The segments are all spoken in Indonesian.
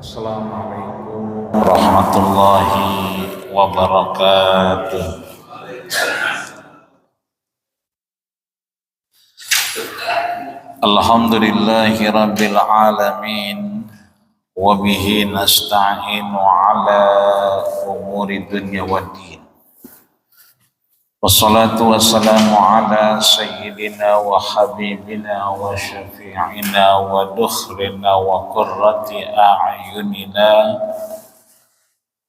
Assalamualaikum warahmatullahi wabarakatuh. Alhamdulillahi rabbil alamin, wa bihi nasta'inu ala umuri dunya waddin. Wassalatu wassalamu ala sayyidina wa habibina wa syafi'ina wa dukhrina wa qurrati a'yunina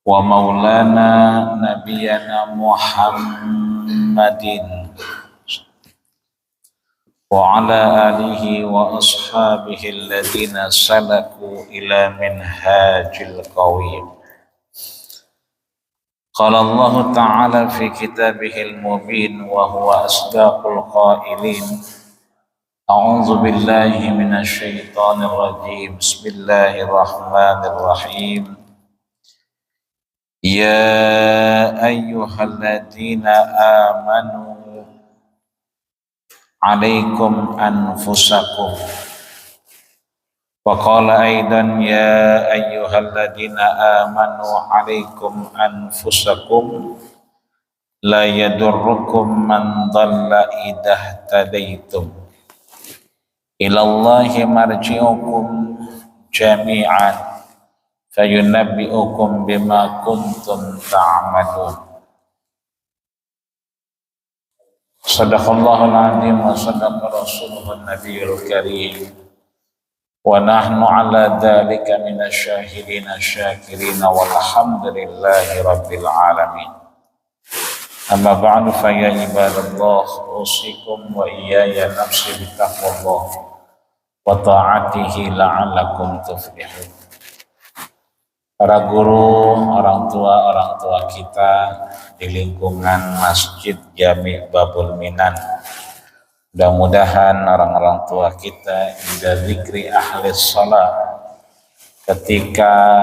wa maulana nabiyana Muhammadin wa ala alihi wa ashabihi alladhina salaku ila minhajil qawim. Qala Allah Ta'ala fi kitabihil mubin wa huwa asdaqul qailin. A'udzu billahi minasy syaithanir rajim. Bismillahirrahmanirrahim. Ya ayyuhalladzina amanu alaikum anfusakum. Wa qala aidan ya ayyuhalladzina amanu alaikum anfusakum la yadurrukum man dhalla idha tadaitum ilallahi marji'ukum jami'an fayunabbi'ukum bima kuntum ta'malun. Sadaqallahul azim wa sadaqa rasuluhun nabiyul karim. Wa nahnu ala dhalika minasyahidin syakirin walhamdulillahi rabbil alamin. Amma ba'du fa ya ibadallah usikum wa iyaya nafsi bitaqwallah wa ta'atihi la'allakum tuflihun. Para guru, orang tua kita di lingkungan Masjid Jami' Babul Minan, mudah-mudahan orang-orang tua kita inda zikri ahli shalah, ketika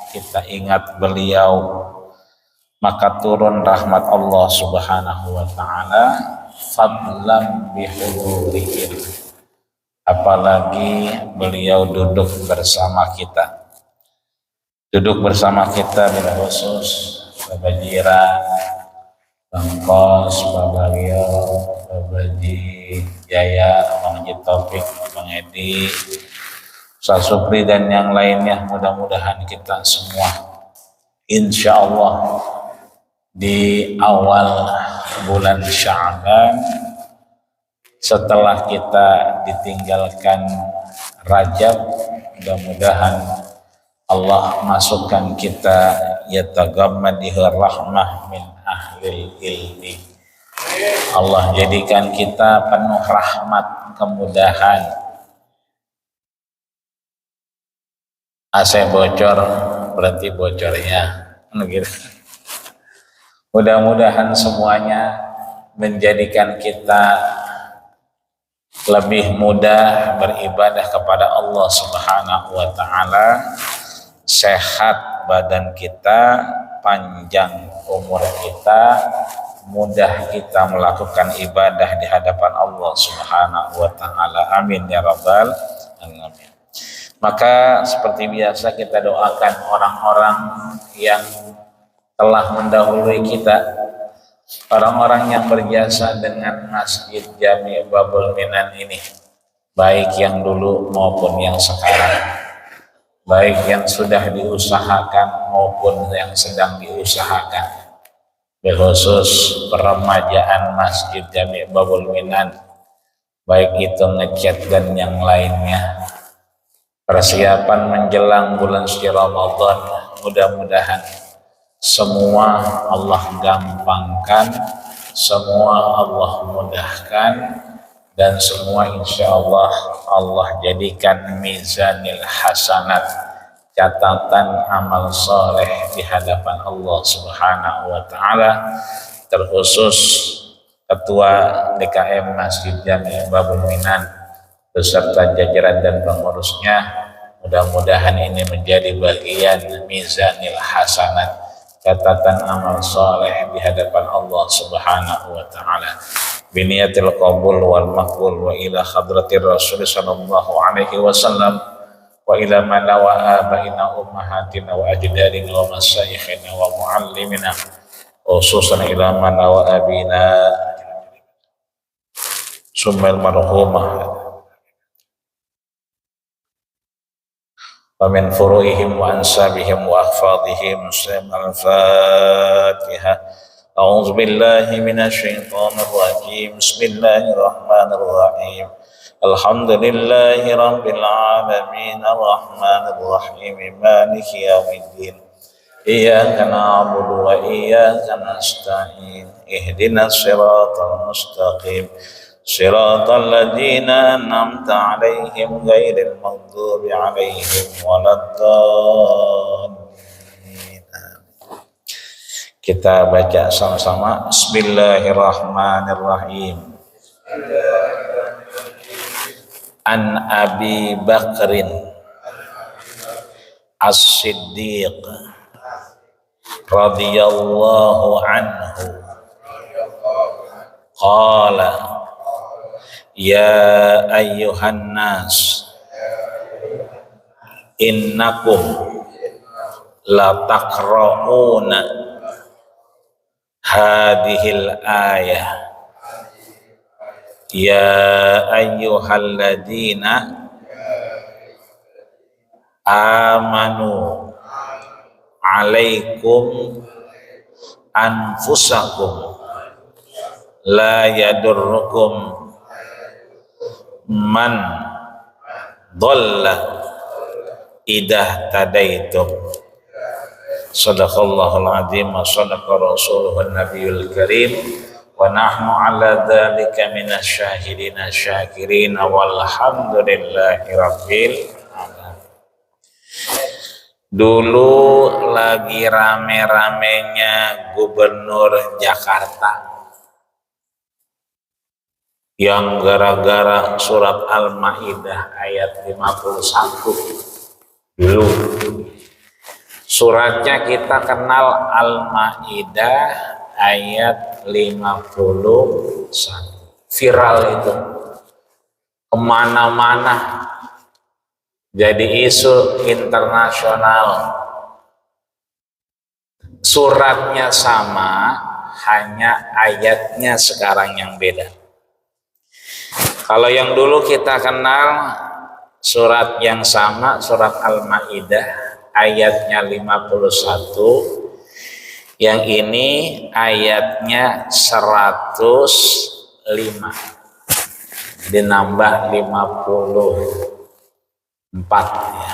kita ingat beliau maka turun rahmat Allah Subhanahu wa taala fadlan bihulurihim, apalagi beliau duduk bersama kita bila khusus Bapak Jira, Bang Kos, Bapak Rio, Bapak Ji Jaya, Bang Ji Topik, Bang Edi, Ustaz Supri dan yang lainnya. Mudah-mudahan kita semua insya Allah di awal bulan Sya'ban, setelah kita ditinggalkan Rajab, mudah-mudahan Allah masukkan kita yatagammadihir rahmah min ahlil ilmi. Allah jadikan kita penuh rahmat, kemudahan. AC bocor, berhenti bocornya. Mudah-mudahan semuanya menjadikan kita lebih mudah beribadah kepada Allah Subhanahu wa taala, sehat badan kita, panjang umur kita, mudah kita melakukan ibadah di hadapan Allah Subhanahu wa taala. Amin ya rabbal alamin. Maka seperti biasa kita doakan orang-orang yang telah mendahului kita, orang-orang yang berjasa dengan Masjid Jami' Babul Minan ini, baik yang dulu maupun yang sekarang, baik yang sudah diusahakan maupun yang sedang diusahakan, khusus peremajaan Masjid Jami' Babul Minan, baik itu ngecat dan yang lainnya, persiapan menjelang bulan suci Ramadan. Mudah-mudahan semua Allah gampangkan, semua Allah mudahkan, dan semua insya Allah Allah jadikan mizanil hasanat, catatan amal soleh di hadapan Allah Subhanahu wa taala, terkhusus Ketua DKM Masjid Jami' Babul Minan beserta jajaran dan pengurusnya. Mudah-mudahan ini menjadi bagian mizanil hasanat, catatan amal soleh di hadapan Allah Subhanahu wa taala. Biniyatil qabul wal maqbul wa ila hadratir Rasul sallallahu alaihi wasallam wa ilamana wa abaina ummahatina wa ajdadina wa masyayikhina wa muallimina khususan ilamana wa abina summal marhumah wa min furu'ihim wa ansabihim wa ahfadihim. Al-Fatihah. A'udzu billahi minasy syaithanir rajim. Bismillahirrahmanirrahim. Alhamdulillahi rabbil alamin arrahmanir rahim maliki yaumiddin. Iyyaka na'budu wa iyyaka nasta'in. Ihdinas siratal mustaqim. Siratal ladzina an'amta 'alaihim ghairil maghdubi 'alaihim waladdallin. Kita baca sama-sama. Bismillahirrahmanirrahim. An Abi Bakrin As-Siddiq radhiyallahu anhu qala ya ayyuhan nas innakum la taqra'una hadhil ayah ya ayyuhalladzina amanu alaikum anfusakum la yadurrukum man dhalla idah tadaitum. Sadaqallahul azim wa sadaqa rasuluhun nabiyul karim wa nahnu ala dzalika minasyahidina syakirin walhamdulillahi rabbil alamin. Dulu lagi rame-ramenya gubernur Jakarta yang gara-gara surat Al-Maidah ayat 51 dulu. Suratnya kita kenal Al-Maidah ayat 51. Viral itu. Kemana-mana. Jadi isu internasional. Suratnya sama, hanya ayatnya sekarang yang beda. Kalau yang dulu kita kenal surat yang sama, surat Al-Maidah ayatnya 51, yang ini ayatnya 105, dinambah 54 ya.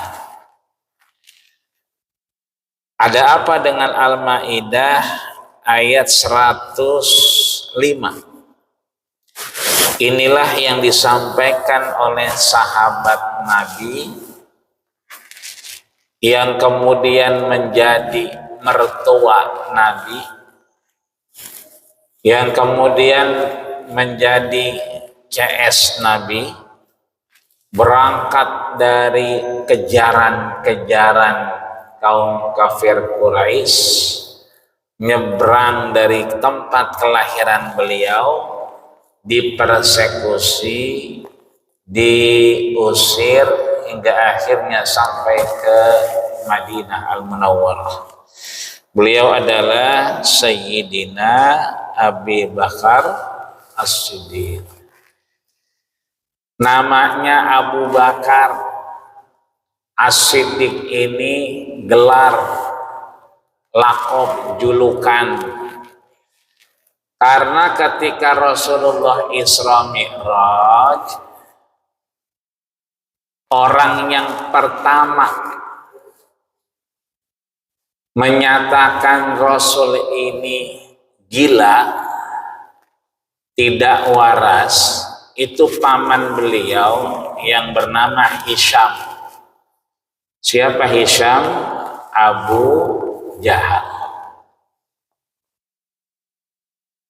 Ada apa dengan Al-Maidah ayat 105? Inilah yang disampaikan oleh sahabat Nabi yang kemudian menjadi mertua Nabi, yang kemudian menjadi CS Nabi, berangkat dari kejaran-kejaran kaum kafir Quraisy, nyebrang dari tempat kelahiran beliau, dipersekusi, diusir hingga akhirnya sampai ke Madinah Al-Munawwarah. Beliau adalah Sayyidina Abi Bakar As-Siddiq. Namanya Abu Bakar As-Siddiq ini gelar, laqab, julukan. Karena ketika Rasulullah Isra Mi'raj, orang yang pertama menyatakan Rasul ini gila, tidak waras, itu paman beliau yang bernama Hisham. Siapa Hisham? Abu Jahal.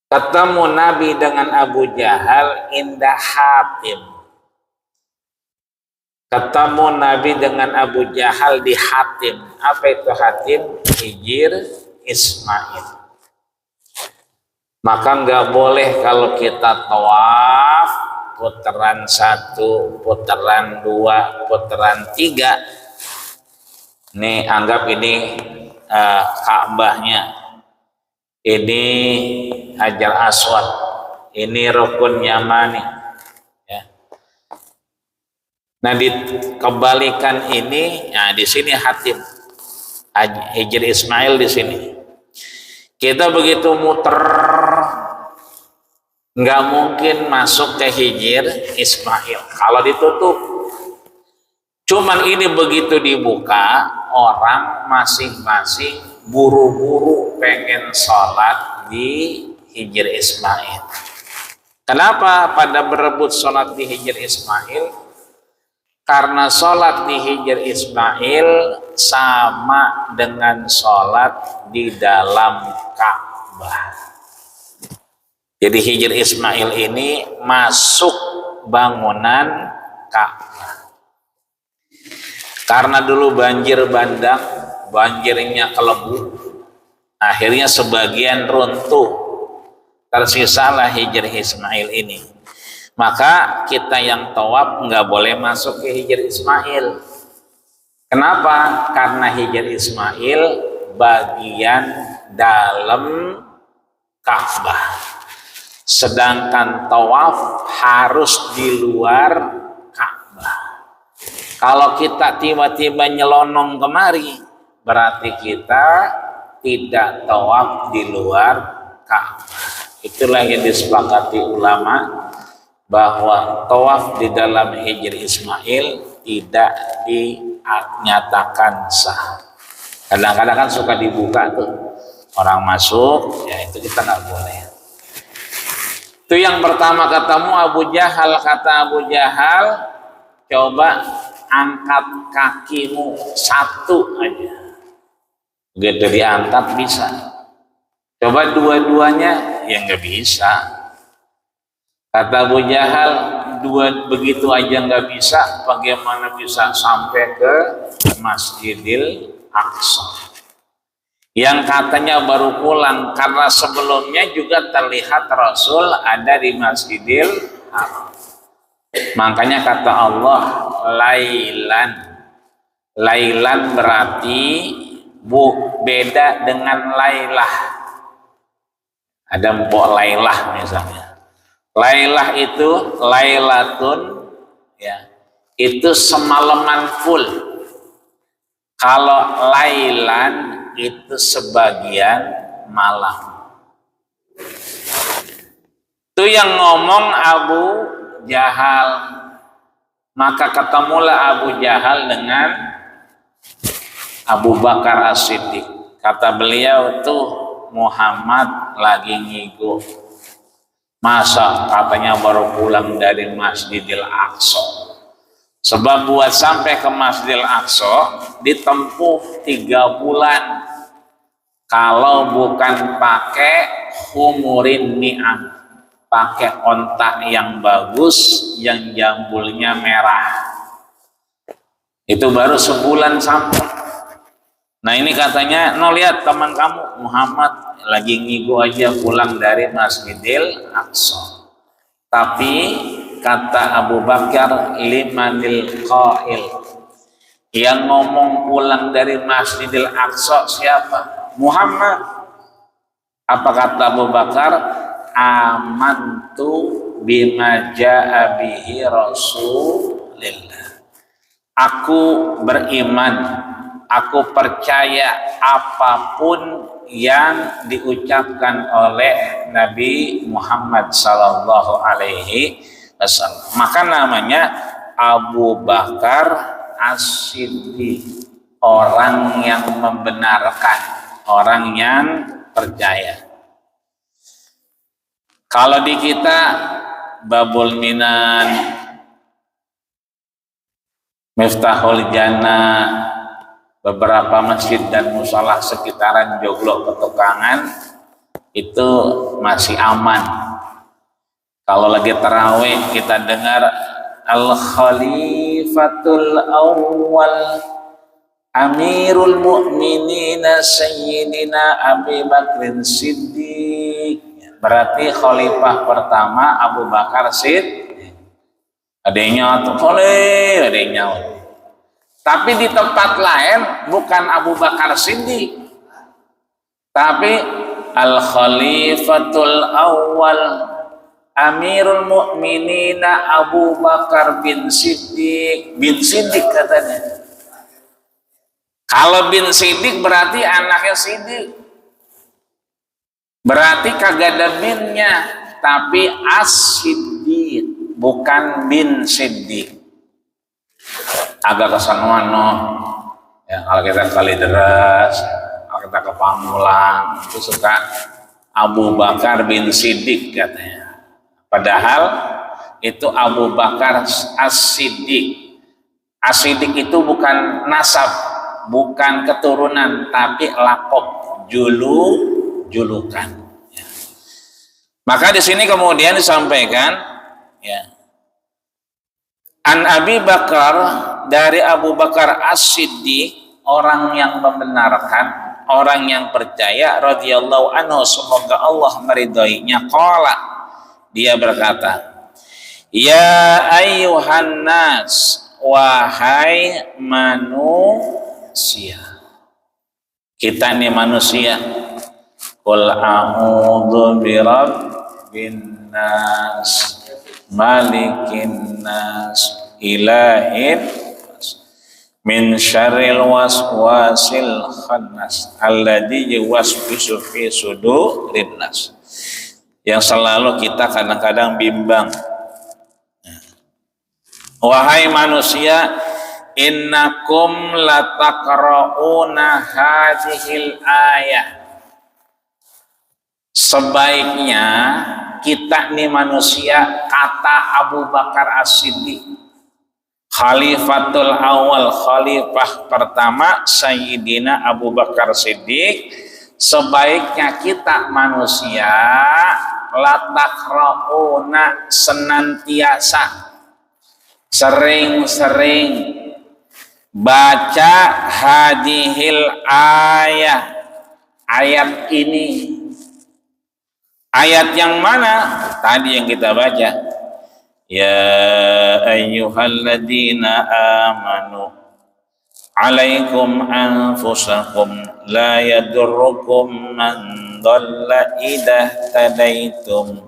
Ketemu Nabi dengan Abu Jahal indah Hatim. Ketemu Nabi dengan Abu Jahal di Hatim. Apa itu Hatim? Hijir Ismail. Maka nggak boleh kalau kita tawaf putaran 1, putaran 2, putaran 3. Nih anggap ini Ka'bahnya, ini Hajar Aswad, ini Rukun Yamani. Ya. Nah dikembalikan ini, nah di sini Hatim, Hijr Ismail di sini. Kita begitu muter, nggak mungkin masuk ke Hijr Ismail kalau ditutup. Cuman ini begitu dibuka, orang masing-masing buru-buru pengen sholat di Hijr Ismail. Kenapa pada berebut sholat di Hijr Ismail? Karena sholat di Hijr Ismail sama dengan sholat di dalam Ka'bah. Jadi Hijr Ismail ini masuk bangunan Ka'bah. Karena dulu banjir bandang, banjirnya kelebu, akhirnya sebagian runtuh, tersisalah Hijr Ismail ini. Maka kita yang tawaf nggak boleh masuk ke Hijr Ismail. Kenapa? Karena Hijr Ismail bagian dalam Ka'bah. Sedangkan tawaf harus di luar Ka'bah. Kalau kita tiba-tiba nyelonong kemari, berarti kita tidak tawaf di luar Ka'bah. Itulah yang disepakati ulama, bahwa tawaf di dalam Hijr Ismail tidak dinyatakan sah. Kadang-kadang kan suka dibuka tuh, orang masuk, ya itu kita nggak boleh. Itu yang pertama ketemu Abu Jahal. Kata Abu Jahal, coba angkat kakimu satu aja. Begitu diangkat bisa. Coba dua-duanya, ya nggak bisa. Kata Abu Jahal, begitu aja nggak bisa, bagaimana bisa sampai ke Masjidil Aqsa? Yang katanya baru pulang, karena sebelumnya juga terlihat Rasul ada di Masjidil Haram. Makanya kata Allah, lailan. Lailan berarti beda dengan lailah. Ada mbok lailah misalnya. Lailah itu lailatun, ya, itu semalaman full. Kalau lailan itu sebagian malam. Itu yang ngomong Abu Jahal. Maka ketemulah Abu Jahal dengan Abu Bakar As-Siddiq. Kata beliau tuh, Muhammad lagi ngigo. Masa katanya baru pulang dari Masjidil Aqsa. Sebab buat sampai ke Masjidil Aqsa ditempuh 3 bulan. Kalau bukan pakai humurin ni'am, pakai ontak yang bagus, yang jambulnya merah, itu baru sebulan sampai. Nah ini katanya, no lihat teman kamu Muhammad lagi ngigo aja pulang dari Masjidil Aqsa. Tapi kata Abu Bakar, limanil qail, yang ngomong pulang dari Masjidil Aqsa siapa? Muhammad. Apa kata Abu Bakar? Amantu bima ja'a bihi Rasulillah. Aku beriman, aku percaya apapun yang diucapkan oleh Nabi Muhammad sallallahu alaihi wasallam. Maka namanya Abu Bakar As-Siddiq, orang yang membenarkan, orang yang percaya. Kalau di kita Babul Minan, Miftahul Jannah, beberapa masjid dan musola sekitaran Joglo Petukangan itu masih aman. Kalau lagi tarawih kita dengar Al-Khalifatul Awwal Amirul Mu'minina Sayyidina Abi Bakrin Siddiq, berarti khalifah pertama Abu Bakar Siddiq. Adanya tuh oleh adanya. Tapi di tempat lain bukan Abu Bakar Siddiq, tapi Al Khalifatul Awwal Amirul Mukminin Abu Bakar bin Siddiq katanya. Kalau bin Siddiq berarti anaknya Siddiq, berarti kagak ada binnya, tapi As-Siddiq bukan bin Siddiq. Agak kesanuan ya, kalau kita kali deras, kalau kita ke Pamulang itu suka Abu Bakar bin Siddiq katanya, padahal itu Abu Bakar As-Siddiq. As-Siddiq itu bukan nasab, bukan keturunan, tapi lakob, julukan ya. Maka di sini kemudian disampaikan ya, An Abi Bakar, dari Abu Bakar As-Siddiq, orang yang membenarkan, orang yang percaya, radhiyallahu anhu, semoga Allah meridhoinya, qala, dia berkata, ya ayyuhan nas, wahai manusia, kita ini manusia, qul a'udzu birabbin nas, malikin nas, ilahin min syarril waswasil khannas alladzi yuwaswisu fi sudurin nas, yang selalu kita kadang-kadang bimbang. Wahai manusia, innakum lataqra'una hadhil ayah, sebaiknya kita nih manusia, kata Abu Bakar As-Siddiq, Khalifatul Awal, khalifah pertama Sayyidina Abu Bakar Siddiq, sebaiknya kita manusia latakra'una, senantiasa, sering-sering baca hadihil ayat ini. Ayat yang mana? Tadi yang kita baca, ya ayyuhalladzina amanu alaikum anfusakum la yadurrukum man dhalla idha tadaitum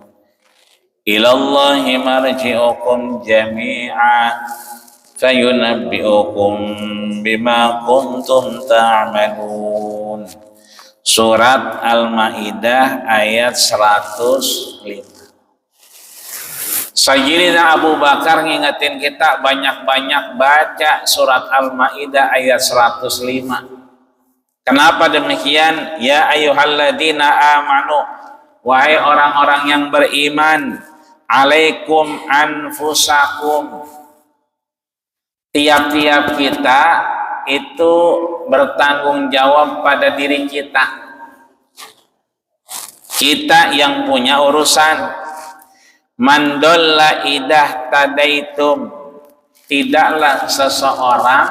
ilallahi marji'ukum jami'a fayunabbi'ukum bima kuntum ta'malun. Surat Al-Maidah ayat 105. Sayyidina Abu Bakar ngingetin kita banyak-banyak baca surat Al-Maidah ayat 105. Kenapa demikian? Ya ayyuhalladzina amanu, wahai orang-orang yang beriman, alaikum anfusakum, tiap-tiap kita itu bertanggung jawab pada diri kita. Kita yang punya urusan. Mandolla idah tadaitum, tidaklah seseorang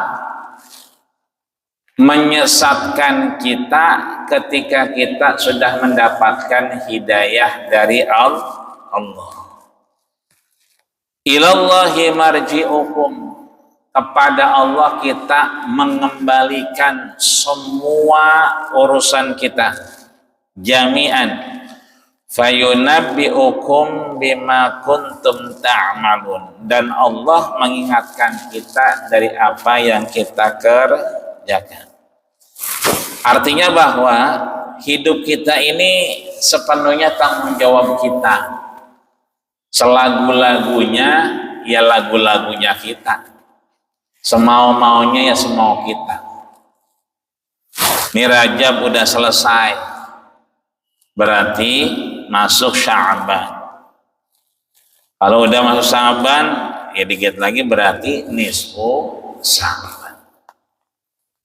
menyesatkan kita ketika kita sudah mendapatkan hidayah dari Allah. Ilallahi marji'ukum, kepada Allah kita mengembalikan semua urusan kita jami'an, fayunabbi'ukum bima kuntum ta'malun, dan Allah mengingatkan kita dari apa yang kita kerjakan. Artinya bahwa hidup kita ini sepenuhnya tanggung jawab kita. Selagu-lagunya ya lagu-lagunya kita, semau-maunya ya semau kita. Ini Rajab udah selesai, berarti masuk Sya'ban. Kalau udah masuk Sya'ban, ya dikit lagi berarti nisfu Sya'ban.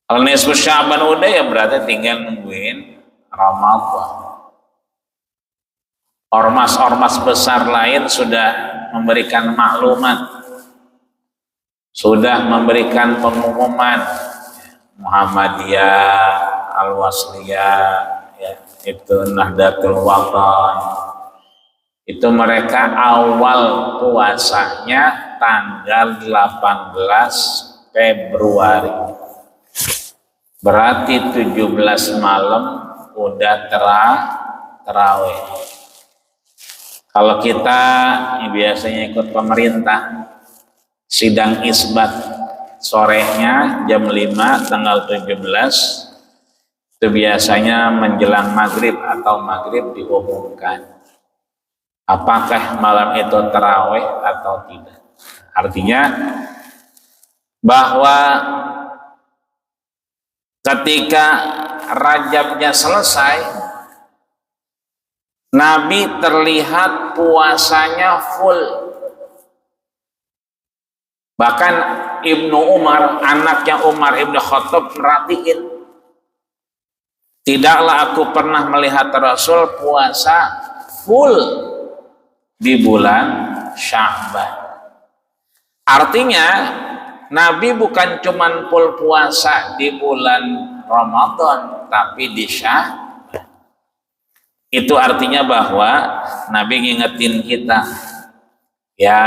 Kalau nisfu Sya'ban udah, ya berarti tinggal nungguin Ramadan. Ormas-ormas besar lain sudah memberikan maklumat, sudah memberikan pengumuman. Muhammadiyah, Al-Wasliyah, ya, itu Nahdlatul Wathon, itu mereka awal puasanya tanggal 18 Februari. Berarti 17 malam udah terawih. Kalau kita biasanya ikut pemerintah, sidang isbat sorenya jam 5 tanggal 17, itu biasanya menjelang maghrib atau maghrib diumumkan apakah malam itu tarawih atau tidak. Artinya bahwa ketika Rajabnya selesai, Nabi terlihat puasanya full. Bahkan Ibnu Umar, anaknya Umar Ibnu Khattab, merhatiin, tidaklah aku pernah melihat Rasul puasa full di bulan Sya'ban. Artinya Nabi bukan cuman full puasa di bulan Ramadan, tapi di Sya'ban. Itu artinya bahwa Nabi ngingetin kita, ya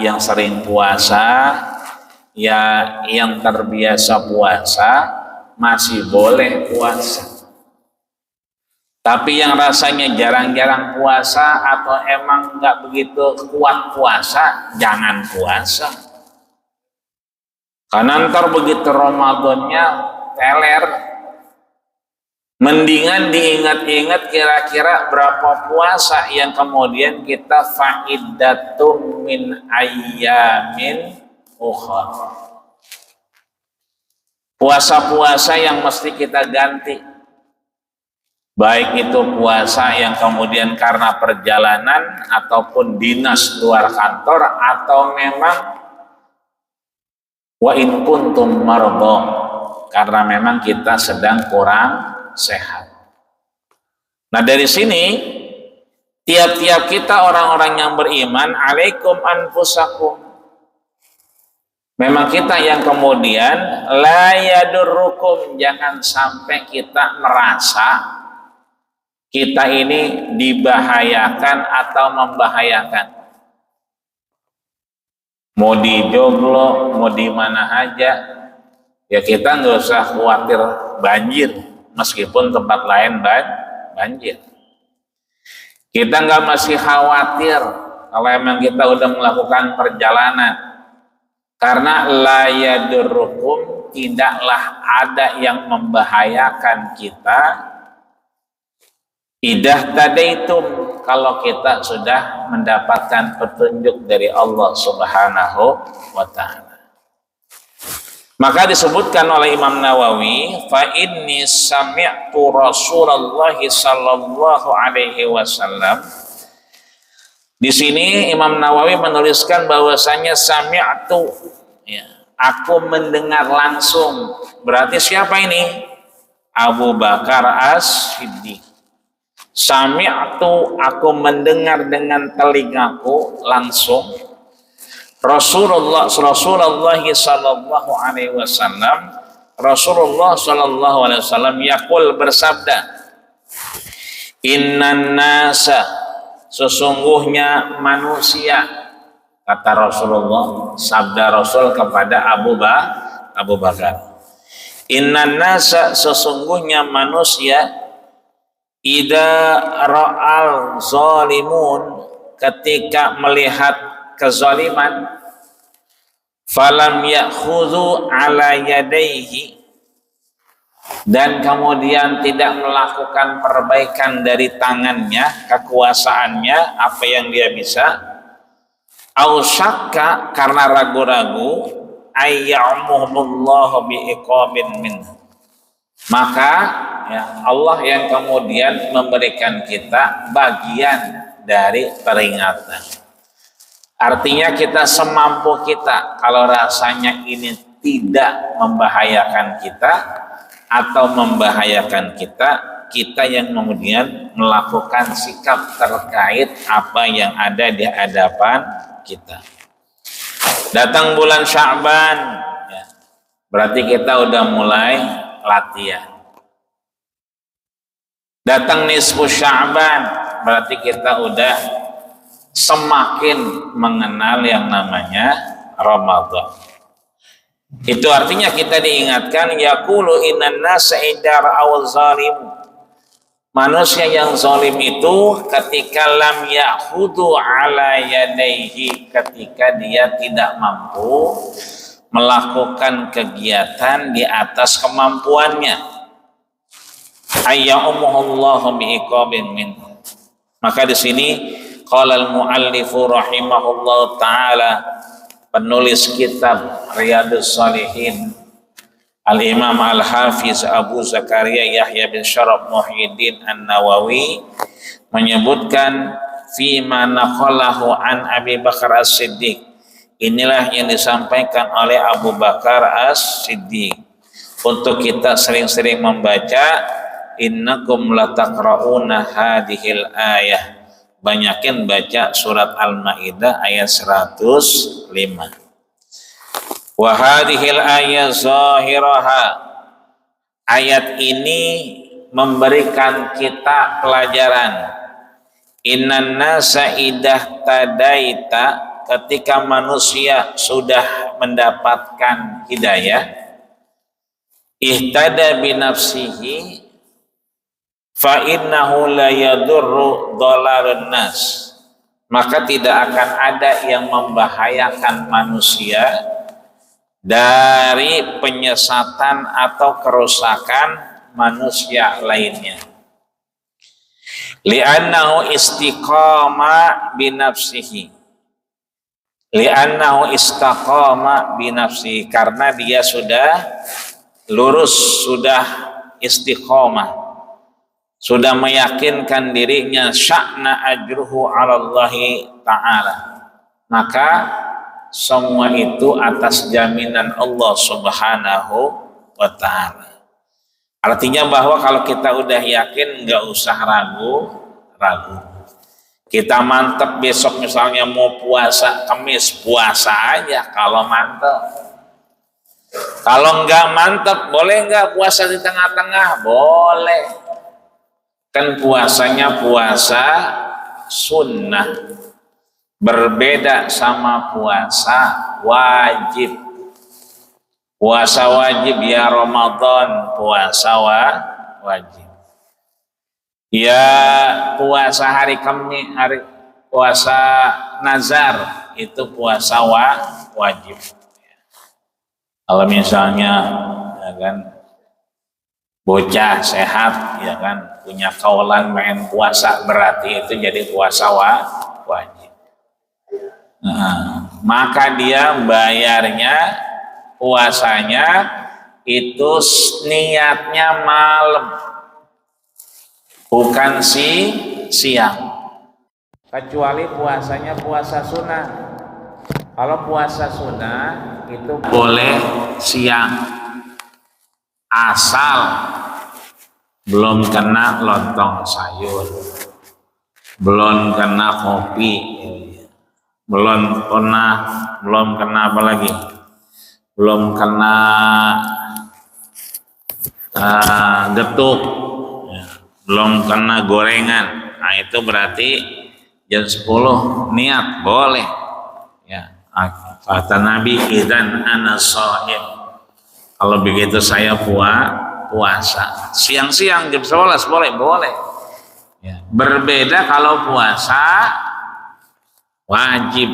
yang sering puasa, ya yang terbiasa puasa masih boleh puasa. Tapi yang rasanya jarang-jarang puasa atau emang nggak begitu kuat puasa, jangan puasa. Karena ntar begitu Ramadannya teler, mendingan diingat-ingat kira-kira berapa puasa yang kemudian kita faidatum min ayyamin ukhra. Puasa-puasa yang mesti kita ganti. Baik itu puasa yang kemudian karena perjalanan ataupun dinas luar kantor, atau memang wa in kuntum mardha, karena memang kita sedang kurang sehat. Nah dari sini tiap-tiap kita orang-orang yang beriman, alaikum anfusakum, memang kita yang kemudian la yadurrukum, jangan sampai kita merasa kita ini dibahayakan atau membahayakan. Mau di Joglo, mau di mana aja, ya kita nggak usah khawatir banjir, meskipun tempat lain banjir. Kita nggak masih khawatir kalau emang kita udah melakukan perjalanan, karena la yadurrukum, tidaklah ada yang membahayakan kita. Idah tadaitum, kalau kita sudah mendapatkan petunjuk dari Allah Subhanahu wa ta'ala. Maka disebutkan oleh Imam Nawawi, fa inni sami'tu Rasulullah sallallahu alaihi wasallam. Di sini Imam Nawawi menuliskan bahwasanya sami'tu, ya, aku mendengar langsung. Berarti siapa ini? Abu Bakar As-Siddiq. Sami'tu, aku mendengar dengan telingaku langsung, Rasulullah sallallahu alaihi wasallam, Rasulullah sallallahu alaihi wasallam yaqul, bersabda, innan nasa, sesungguhnya manusia, kata Rasulullah, sabda Rasul kepada Abu Bakar, innan nasa, sesungguhnya manusia, ida ra'al zalimun, ketika melihat kezaliman, falam ya'khudhu ala yadaihi, dan kemudian tidak melakukan perbaikan dari tangannya, kekuasaannya, apa yang dia bisa, au syakka, karena ragu-ragu, ayya'umuhumullahu bi'iqabin minhu, maka ya, Allah yang kemudian memberikan kita bagian dari peringatan. Artinya kita semampu kita, kalau rasanya ini tidak membahayakan kita atau membahayakan kita, kita yang kemudian melakukan sikap terkait apa yang ada di hadapan kita. Datang bulan Sya'ban, ya, berarti kita udah mulai latihan. Datang nisfu Sya'ban, berarti kita udah semakin mengenal yang namanya Ramadan. Itu artinya kita diingatkan yaqulu innan nasa idar aw zalim. Manusia yang zalim itu ketika lam ya'khudhu ala yadayhi, ketika dia tidak mampu melakukan kegiatan di atas kemampuannya, ayya'umuhullahu bi'iqabin min. Maka di sini qala al-muallifu rahimahullahu taala, penulis kitab Riyadhus Shalihin Al-Imam Al-Hafiz Abu Zakaria Yahya bin Syaraf Muhyiddin An-Nawawi menyebutkan fima naqalahu an Abi Bakar As-Siddiq. Inilah yang disampaikan oleh Abu Bakar As-Siddiq untuk kita sering-sering membaca innakum lataqrauna hadhil ayah. Banyakin baca surat Al-Maidah ayat 105. Wa hadhil ayat zahiraha, ayat ini memberikan kita pelajaran. Innan nasa idah tadaita, ketika manusia sudah mendapatkan hidayah, ihtada binafsihi fa innahu la yadurru dhalalun nas, maka tidak akan ada yang membahayakan manusia dari penyesatan atau kerusakan manusia lainnya. Li'annahu istiqama binafsihi, li'annahu istaqama binafsihi, karena dia sudah lurus, sudah istiqamah, sudah meyakinkan dirinya sya'na ajruhu 'ala Allahi ta'ala, maka semua itu atas jaminan Allah Subhanahu wa ta'ala. Artinya bahwa kalau kita udah yakin, nggak usah ragu. Kita mantep besok misalnya mau puasa Kamis, puasa aja kalau mantep. Kalau nggak mantep, boleh nggak puasa di tengah-tengah? Boleh. Kan puasanya puasa sunnah, berbeda sama puasa wajib. Puasa wajib ya Ramadan, puasa wajib. Ya puasa hari Kamis, hari puasa nazar, itu puasa wajib. Kalau misalnya ya kan bocah sehat ya kan punya kaulan main puasa, berarti itu jadi puasa wajib. Nah, maka dia bayarnya, puasanya itu niatnya malam, bukan siang. Kecuali puasanya puasa sunnah. Kalau puasa sunnah itu boleh siang, asal belum kena lontong sayur, belum kena kopi, belum kena apa lagi, belum kena getuk, belum kena gorengan. Nah itu berarti jam 10 niat boleh ya. Kata Nabi, idzan ana shaim, kalau begitu saya puasa. Siang-siang jam 11 boleh ya. Berbeda kalau puasa wajib.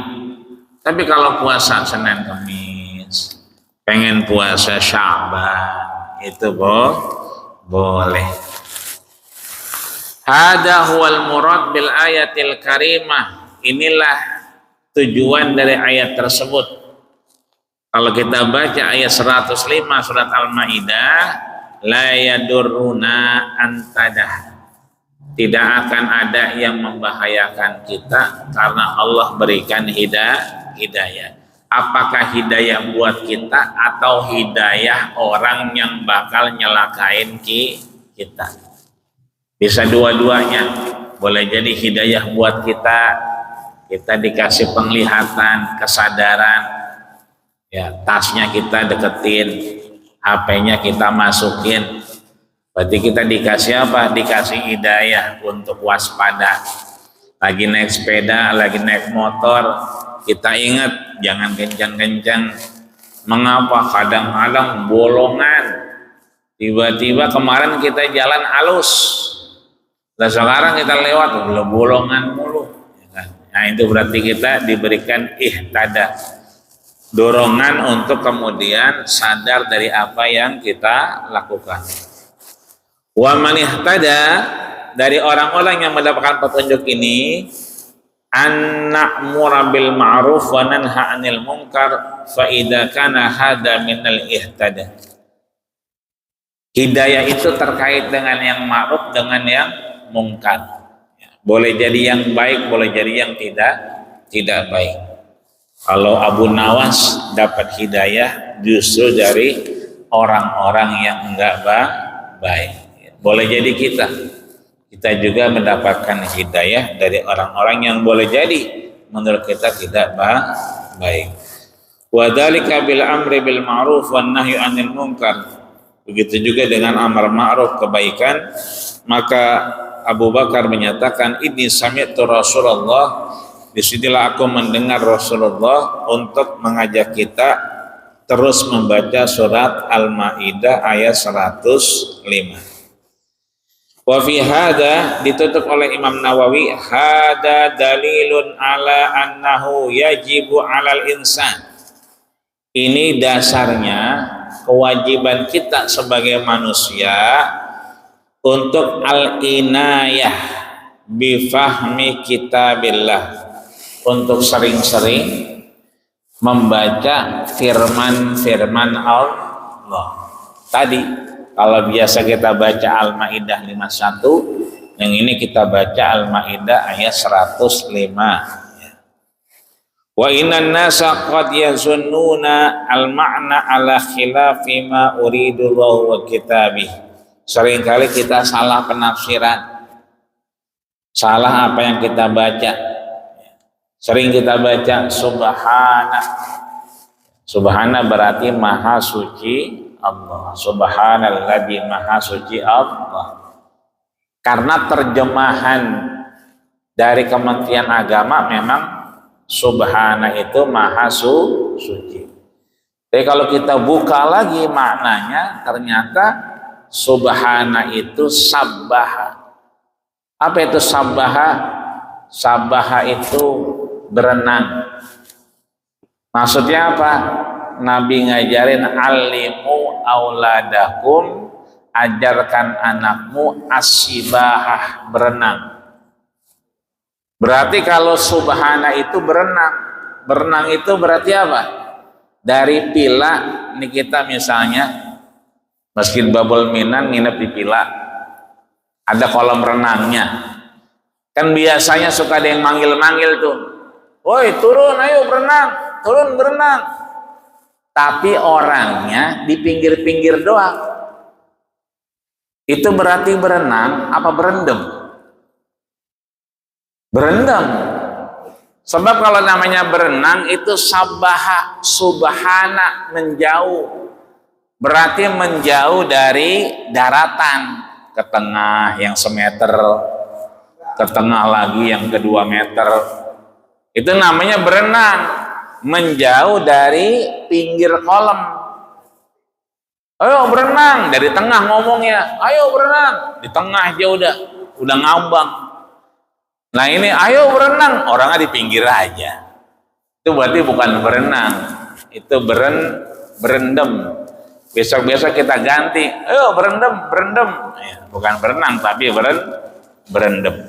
Tapi kalau puasa Senin Kamis, pengen puasa Sya'ban, itu boleh. Hada huwal murad bil ayatil karimah. Inilah tujuan dari ayat tersebut. Kalau kita baca ayat 105 surat Al-Maidah, la yadurruna antadah, tidak akan ada yang membahayakan kita karena Allah berikan hidayah. Apakah hidayah buat kita atau hidayah orang yang bakal nyelakain kita? Bisa dua-duanya. Boleh jadi hidayah buat kita dikasih penglihatan, kesadaran, ya tasnya kita deketin, HP-nya kita masukin, berarti kita dikasih apa? Dikasih hidayah untuk waspada. Lagi naik sepeda, lagi naik motor, kita ingat jangan kencang-kencang. Mengapa kadang-kadang bolongan? Tiba-tiba kemarin kita jalan halus, dan sekarang kita lewat bolongan mulu. Nah itu berarti kita diberikan ihtada, dorongan untuk kemudian sadar dari apa yang kita lakukan. Wa man ihtada, dari orang-orang yang mendapatkan petunjuk ini, an na'mura bil ma'ruf wa nanha 'anil munkar fa idza kana hada minal ihtada. Hidayah itu terkait dengan yang ma'ruf dengan yang mungkar. Boleh jadi yang baik, boleh jadi yang tidak baik. Kalau Abu Nawas dapat hidayah justru dari orang-orang yang enggak baik. Boleh jadi kita juga mendapatkan hidayah dari orang-orang yang boleh jadi menurut kita tidak baik. Wa dzalika bil amri bil ma'ruf wan nahyi 'anil munkar. Begitu juga dengan amar ma'ruf kebaikan. Maka Abu Bakar menyatakan, ini sami'tu Rasulullah, disinilah aku mendengar Rasulullah untuk mengajak kita terus membaca surat Al-Maidah ayat 105. Wa fi hada, ditutup oleh Imam Nawawi, hada dalilun ala annahu yajibu alal insan. Ini dasarnya kewajiban kita sebagai manusia untuk al-inayah bifahmi kitabillah, untuk sering-sering membaca firman-firman Allah. Tadi kalau biasa kita baca Al-Maidah 51, yang ini kita baca Al-Maidah ayat 105. Wa innan nasa qad yazunnuna al-ma'na ala khilafi ma uridu wa kitabih. Seringkali kita salah penafsiran, salah apa yang kita baca. Sering kita baca subhana. Subhana berarti maha suci Allah. Subhanalladzi maha suci Allah. Karena terjemahan dari Kementerian Agama memang subhana itu maha suci. Tapi kalau kita buka lagi maknanya, ternyata subhana itu sabbaha. Apa itu sabbaha? Sabbaha itu berenang. Maksudnya apa? Nabi ngajarin alimu auladakum, ajarkan anakmu as-sibahah, berenang. Berarti kalau subhana itu berenang. Berenang itu berarti apa? Dari Pila, ini kita misalnya Masjid Babul Minan nginep di Pila, ada kolam renangnya. Kan biasanya suka ada yang manggil-manggil tuh, woi turun ayo berenang, turun berenang. Tapi orangnya di pinggir-pinggir doang. Itu berarti berenang apa berendam? Berendam. Sebab kalau namanya berenang itu sabbaha, subhana, menjauh. Berarti menjauh dari daratan, ke tengah yang semeter, ke tengah lagi yang ke 2 meter. Itu namanya berenang, menjauh dari pinggir kolam. Ayo berenang, dari tengah ngomongnya, ayo berenang, di tengah aja udah ngambang. Nah ini ayo berenang, orangnya di pinggir aja. Itu berarti bukan berenang, itu berendam. Besok-besok kita ganti, ayo berendam. Ya, bukan berenang tapi berendam.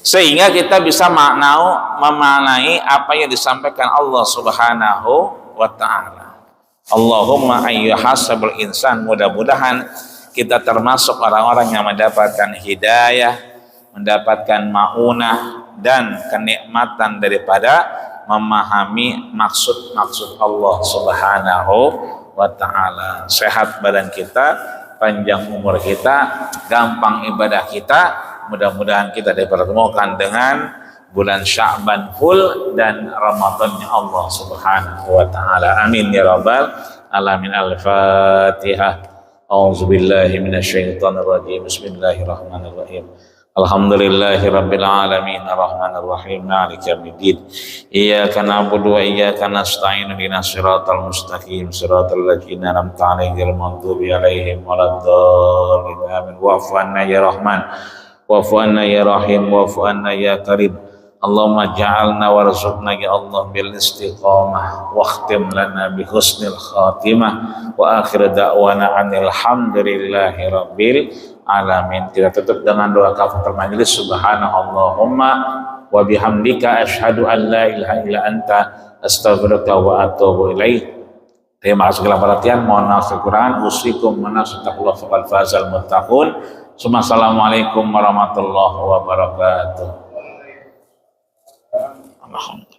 Sehingga kita bisa memaknai apa yang disampaikan Allah Subhanahu wa ta'ala. Allahumma ayyuhasabul insan, mudah-mudahan kita termasuk orang-orang yang mendapatkan hidayah, mendapatkan ma'unah dan kenikmatan daripada memahami maksud-maksud Allah Subhanahu wa ta'ala. Sehat badan kita, panjang umur kita, gampang ibadah kita. Mudah-mudahan kita dipertemukan dengan bulan Sya'ban full dan Ramadannya Allah Subhanahu wa ta'ala. Amin ya rabbal alamin. Al-Fatihah. A'udzubillahi minasyaitonir rajim. Bismillahirrahmanirrahim. Alhamdulillahi rabbil alamin arrahmanir rahim maliki yaumiddin iyyaka na'budu wa iyyaka nasta'in ihdinas siratal mustaqim siratal ladzina an'amta 'alaihim ghairil maghdubi 'alaihim waladdallin amin wa'fu 'anna ya rahman wa'fu 'anna ya rahim wa'fu 'anna ya karim Allahumma ja'alna warzuqna ya Allah bil istiqamah wa khtim lana bi husnil khatimah wa akhir da'wana anil hamdulillahi rabbil alamin. Kita tutup dengan doa kafaratul majelis. Subhanallahumma wa bihamdika asyhadu an la ilaha illa anta astaghfiruka wa atubu ilaik. Terima kasih segala perhatian, mohon maaf kekurangan. Usikum manasatullah faqad fazal muttaqun. Assalamualaikum warahmatullahi wabarakatuh. Alhamdulillah.